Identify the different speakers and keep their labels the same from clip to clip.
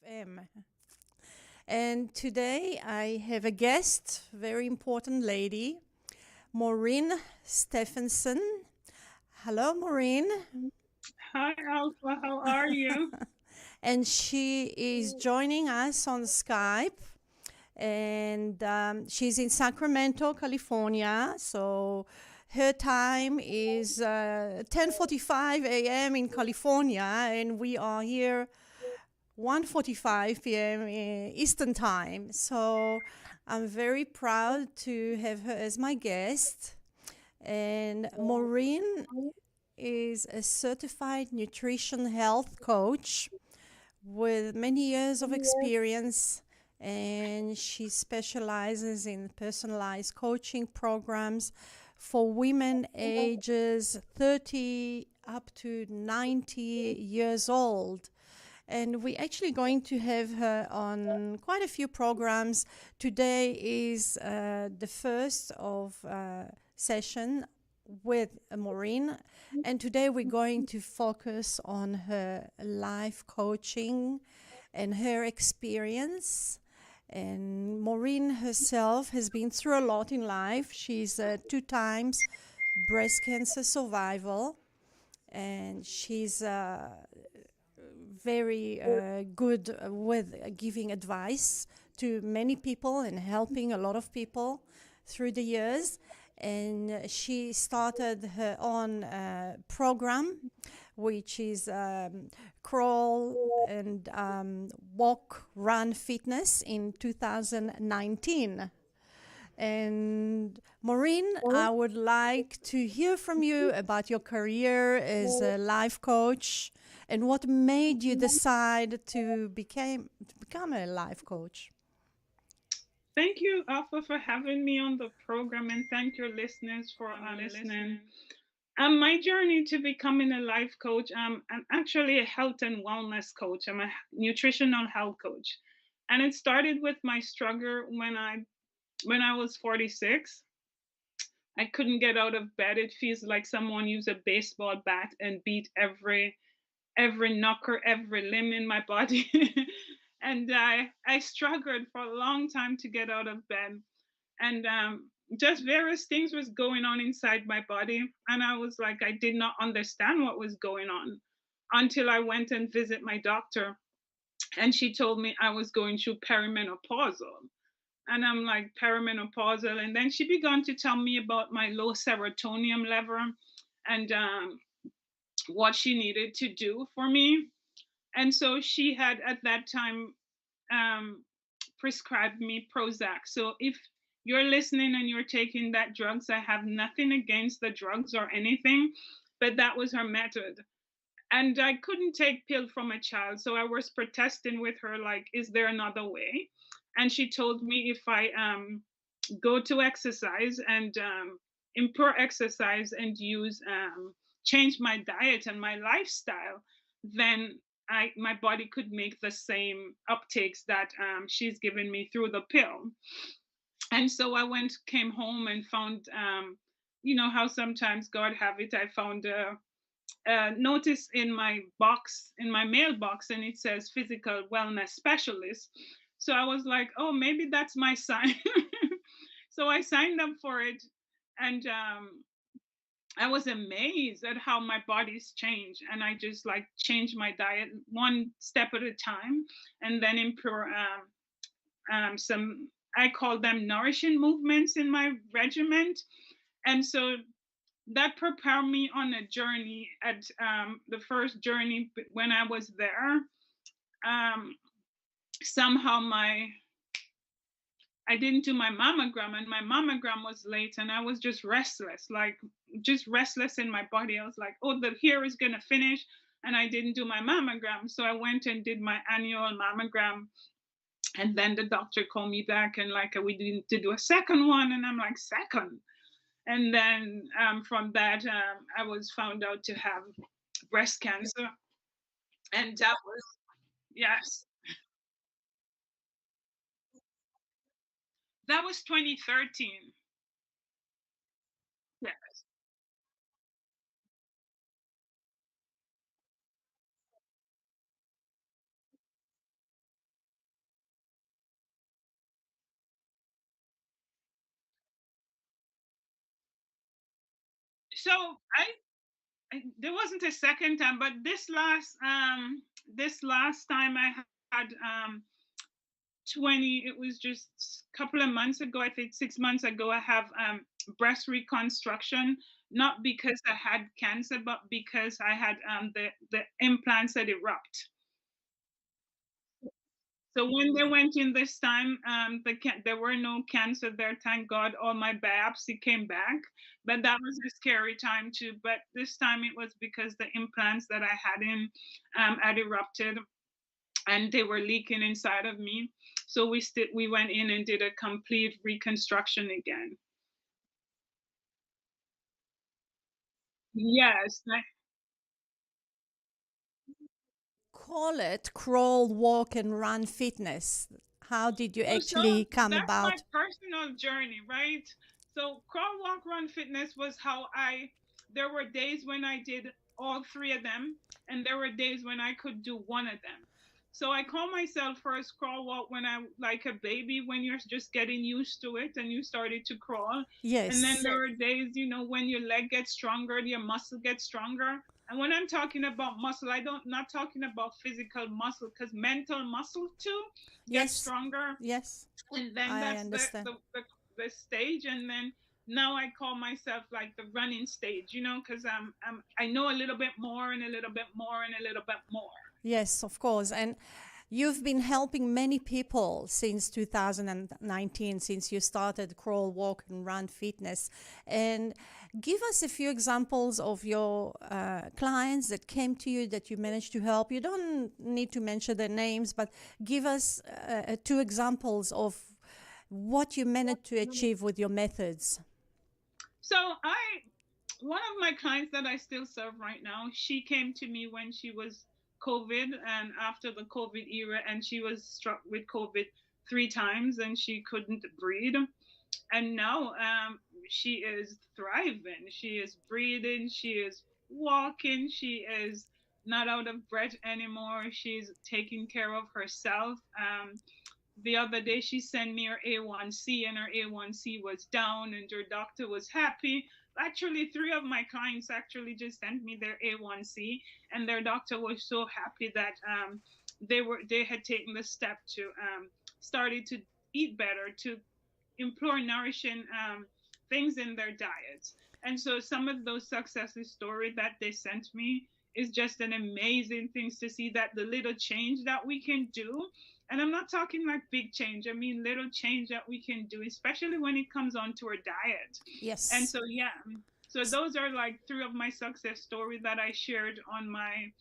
Speaker 1: FM. And today I have a guest, very important lady, Maureen Stephenson. Hello, Maureen.
Speaker 2: Hi, Alpha. How are you?
Speaker 1: And she is joining us on Skype. And she's in Sacramento, California. So her time is 10:45 a.m. in California, and we are here 1:45 p.m. Eastern Time. So I'm very proud to have her as my guest. And Maureen is a certified nutrition health coach with many years of experience, and she specializes in personalized coaching programs for women ages 30 up to 90 years old. And we're actually going to have her on quite a few programs. Today is the first of session with Maureen, and today we're going to focus on her life coaching and her experience. And Maureen herself has been through a lot in life. She's two times breast cancer survival, and she's very good with giving advice to many people and helping a lot of people through the years. And she started her own program, which is crawl and walk, run fitness in 2019. And Maureen, I would like to hear from you about your career as a life coach and what made you decide to become a life coach.
Speaker 2: Thank you, Alpha, for having me on the program, and thank your listeners for listening. My journey to becoming a life coach, I'm actually a health and wellness coach. I'm a nutritional health coach, and it started with my struggle when I was 46. I couldn't get out of bed. It feels like someone used a baseball bat and beat every knuckle, every limb in my body. And I struggled for a long time to get out of bed. And just various things was going on inside my body. And I was like, I did not understand what was going on until I went and visit my doctor. And she told me I was going through perimenopausal. And I'm like, perimenopausal. And then she began to tell me about my low serotonin level and what she needed to do for me. And so she had at that time um, prescribed me Prozac. So if you're listening and you're taking that drugs, I have nothing against the drugs or anything, but that was her method. And I couldn't take pill from a child, so I was protesting with her, like, is there another way? And she told me if I go to exercise and improve exercise and use change my diet and my lifestyle, then my body could make the same uptakes that she's given me through the pill. And so I came home and found, you know how sometimes God have it. I found a notice in my box, in my mailbox, and it says physical wellness specialist. So I was like, oh, maybe that's my sign. So I signed up for it, and I was amazed at how my body's changed. And I just like changed my diet one step at a time, and then improve some. I call them nourishing movements in my regiment, and so that prepared me on a journey. At the first journey when I was there, um, somehow my I didn't do my mammogram, and my mammogram was late, and I was just restless, like just restless in my body. I was like, oh, the hair is gonna finish, and I didn't do my mammogram. So I went and did my annual mammogram, and then the doctor called me back and like we need to do a second one, and I'm like, second? And then from that, I was found out to have breast cancer, and that was, yes, that was 2013. Yeah. So there wasn't a second time, but this last time I had 20, it was just a couple of months ago, I think 6 months ago, I have breast reconstruction, not because I had cancer, but because I had the implants that erupt. So when they went in this time, there were no cancer there. Thank God, all my biopsy came back. But that was a scary time too. But this time it was because the implants that I had in had erupted, and they were leaking inside of me. So we went in and did a complete reconstruction again. Yes.
Speaker 1: Call it crawl, walk, and run fitness. How did you
Speaker 2: Oh, so
Speaker 1: actually come
Speaker 2: that's my
Speaker 1: about?
Speaker 2: personal journey, right? So crawl, walk, run, fitness was how there were days when I did all three of them, and there were days when I could do one of them. So I call myself first crawl walk when I like a baby, when you're just getting used to it and you started to crawl. And then
Speaker 1: Yes.
Speaker 2: there are days, when your leg gets stronger, your muscle gets stronger. And when I'm talking about muscle, I don't not talking about physical muscle, because mental muscle too gets
Speaker 1: Yes.
Speaker 2: stronger.
Speaker 1: Yes.
Speaker 2: And then
Speaker 1: I
Speaker 2: that's
Speaker 1: understand.
Speaker 2: the stage. And then now I call myself like the running stage, because I know a little bit more and a little bit more and a little bit more.
Speaker 1: Yes, of course. And you've been helping many people since 2019, since you started Crawl, Walk, and Run Fitness. And give us a few examples of your clients that came to you that you managed to help. You don't need to mention their names, but give us two examples of what you managed to achieve with your methods.
Speaker 2: So one of my clients that I still serve right now, she came to me when she was COVID and after the COVID era, and she was struck with COVID 3 times and she couldn't breathe. And now she is thriving. She is breathing. She is walking. She is not out of breath anymore. She's taking care of herself. The other day she sent me her A1C, and her A1C was down and her doctor was happy. Actually, three of my clients actually just sent me their A1C, and their doctor was so happy that they had taken the step to started to eat better, to implore nourishing things in their diets. And so some of those success stories that they sent me is just an amazing things to see, that the little change that we can do. And I'm not talking like big change. I mean little change that we can do, especially when it comes on to our diet. And
Speaker 1: Yes.
Speaker 2: so yeah. So those are like three of my success stories that I shared on my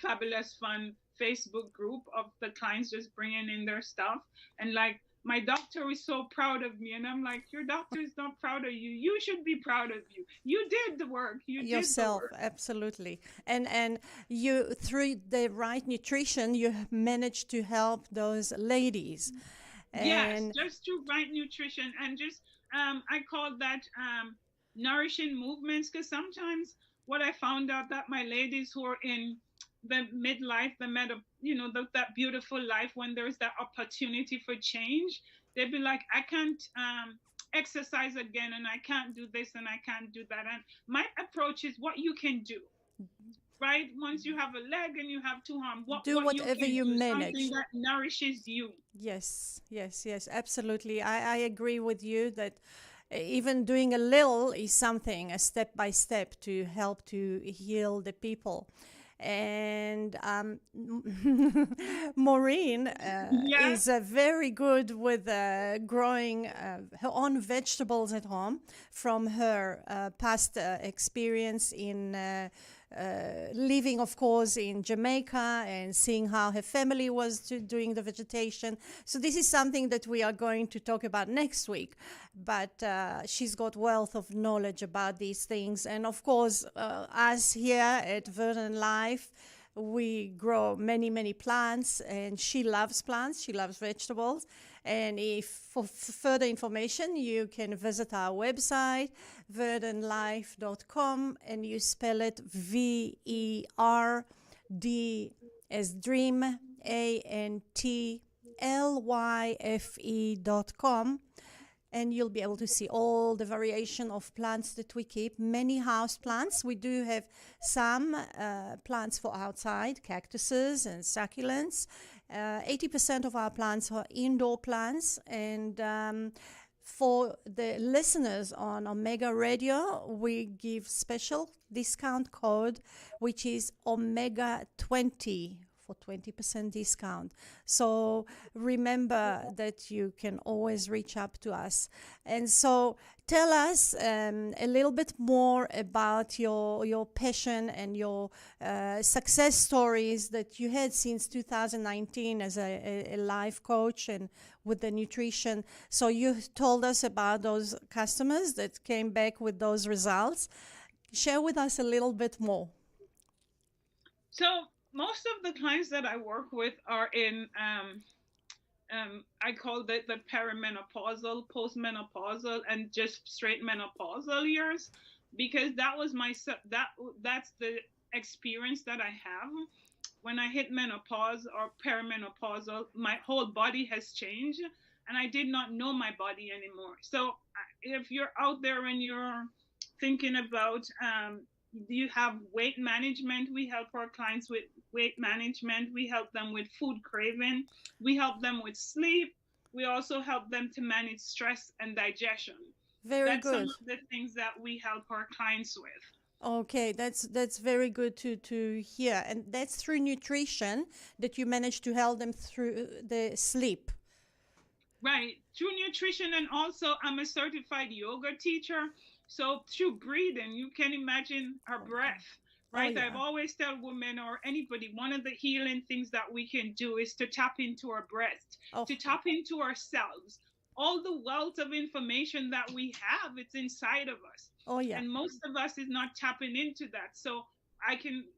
Speaker 2: fabulous fun Facebook group of the clients just bringing in their stuff. And like my doctor is so proud of me, and I'm like, your doctor is not proud of you. You should be proud of you. You did the work. You did the
Speaker 1: Yourself,
Speaker 2: work.
Speaker 1: absolutely. And you, through the right nutrition, you have managed to help those ladies.
Speaker 2: Yes,
Speaker 1: And
Speaker 2: just through right nutrition, and just I call that nourishing movements, because sometimes what I found out that my ladies who are in the midlife, that beautiful life, when there's that opportunity for change, they'd be like, I can't exercise again, and I can't do this, and I can't do that. And my approach is what you can do, right? Once you have a leg and you have two arms,
Speaker 1: do
Speaker 2: what you
Speaker 1: whatever
Speaker 2: can
Speaker 1: you
Speaker 2: do, something
Speaker 1: manage.
Speaker 2: that nourishes you.
Speaker 1: Yes, yes, yes, absolutely. I agree with you that even doing a little is something, a step by step to help to heal the people. And Maureen
Speaker 2: Yeah.
Speaker 1: is very good with growing her own vegetables at home from her past experience in living, of course, in Jamaica and seeing how her family was doing the vegetation. So this is something that we are going to talk about next week. But she's got wealth of knowledge about these things. And of course, us here at Verdant Life, we grow many, many plants, and she loves plants. She loves vegetables. And if for further information, you can visit our website, verdantlife.com, and you spell it VERD as dream, ANTLYFE.com. and you'll be able to see all the variation of plants that we keep. Many house plants. We do have some plants for outside, cactuses and succulents. 80% of our plants are indoor plants, and for the listeners on Omega Radio, we give special discount code, which is Omega 20 for 20% discount. So remember that you can always reach up to us. And so tell us a little bit more about your passion and your success stories that you had since 2019 as a life coach and with the nutrition. So you told us about those customers that came back with those results. Share with us a little bit more.
Speaker 2: So most of the clients that I work with are in I call it the perimenopausal, postmenopausal, and just straight menopausal years, because that's the experience that I have. When I hit menopause or perimenopausal, my whole body has changed, and I did not know my body anymore. So if you're out there and you're thinking about you have weight management, we help our clients with weight management. We help them with food craving. We help them with sleep. We also help them to manage stress and digestion.
Speaker 1: Very
Speaker 2: That's some
Speaker 1: good.
Speaker 2: of the things that we help our clients with.
Speaker 1: Okay, that's very good to hear. And that's through nutrition that you manage to help them through the sleep.
Speaker 2: Right. Through nutrition, and also I'm a certified yoga teacher. So through breathing, you can imagine our breath,
Speaker 1: Oh
Speaker 2: right? I've
Speaker 1: yeah.
Speaker 2: always tell women or anybody, one of the healing things that we can do is to tap into our breath,
Speaker 1: Oh
Speaker 2: to tap into ourselves. All the wealth of information that we have, it's inside of us.
Speaker 1: oh yeah.
Speaker 2: And most of us is not tapping into that. So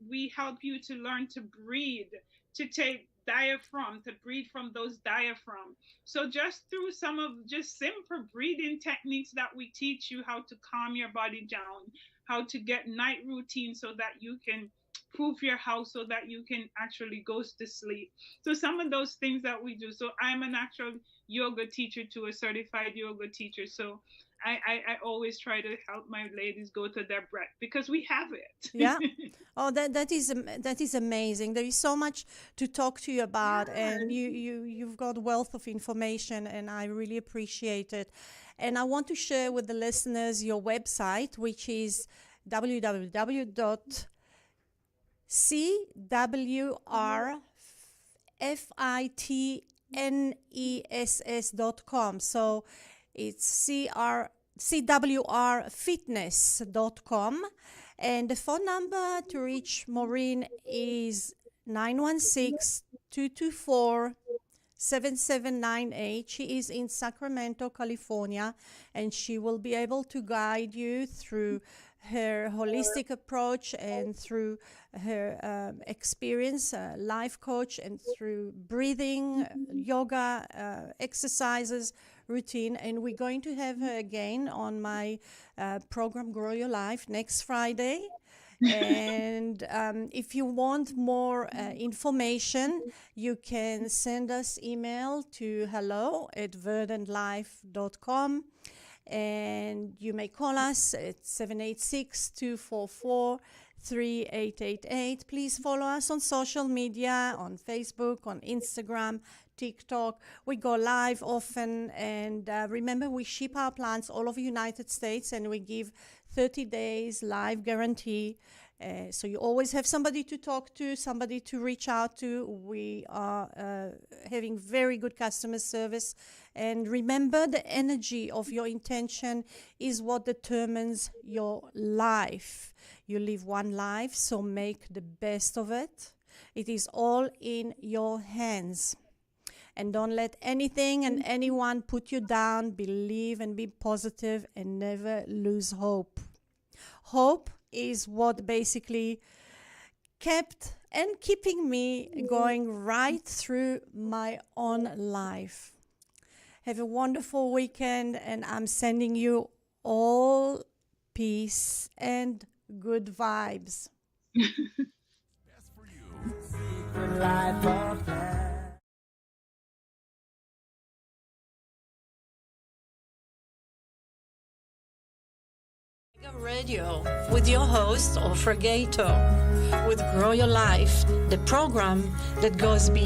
Speaker 2: we help you to learn to breathe, to take diaphragm, to breathe from those diaphragm. So just through some of just simple breathing techniques that we teach you, how to calm your body down, how to get night routine so that you can proof your house so that you can actually go to sleep. So some of those things that we do. So I'm an actual yoga teacher to a certified yoga teacher. So I always try to help my ladies go to their breath because we have
Speaker 1: Yeah.
Speaker 2: it.
Speaker 1: Oh, that is amazing. There is so much to talk to you about, and
Speaker 2: Yes.
Speaker 1: you've got wealth of information, and I really appreciate it. And I want to share with the listeners your website, which is www.cwrfitness.com. So it's cwrfitness.com. And the phone number to reach Maureen is 916 224 7798. She is in Sacramento, California, and she will be able to guide you through her holistic approach and through her experience, life coach, and through breathing, yoga, exercises, routine. And we're going to have her again on my program, Grow Your Life, next Friday. And if you want more information, you can send us email to hello@verdantlife.com, and you may call us at 786-244-3888. Please follow us on social media, on Facebook, on Instagram, TikTok. We go live often, and remember, we ship our plants all over the United States, and we give 30 days live guarantee. So you always have somebody to talk to, somebody to reach out to. We are having very good customer service. And remember, the energy of your intention is what determines your life. You live one life, so make the best of it. It is all in your hands. And don't let anything and anyone put you down. Believe and be positive and never lose hope. Hope is what basically kept and keeping me going right through my own life. Have a wonderful weekend, and I'm sending you all peace and good vibes.
Speaker 3: Best for you. Secret life of
Speaker 1: Radio with your host, Ofra Gaito, with Grow Your Life, the program that goes beyond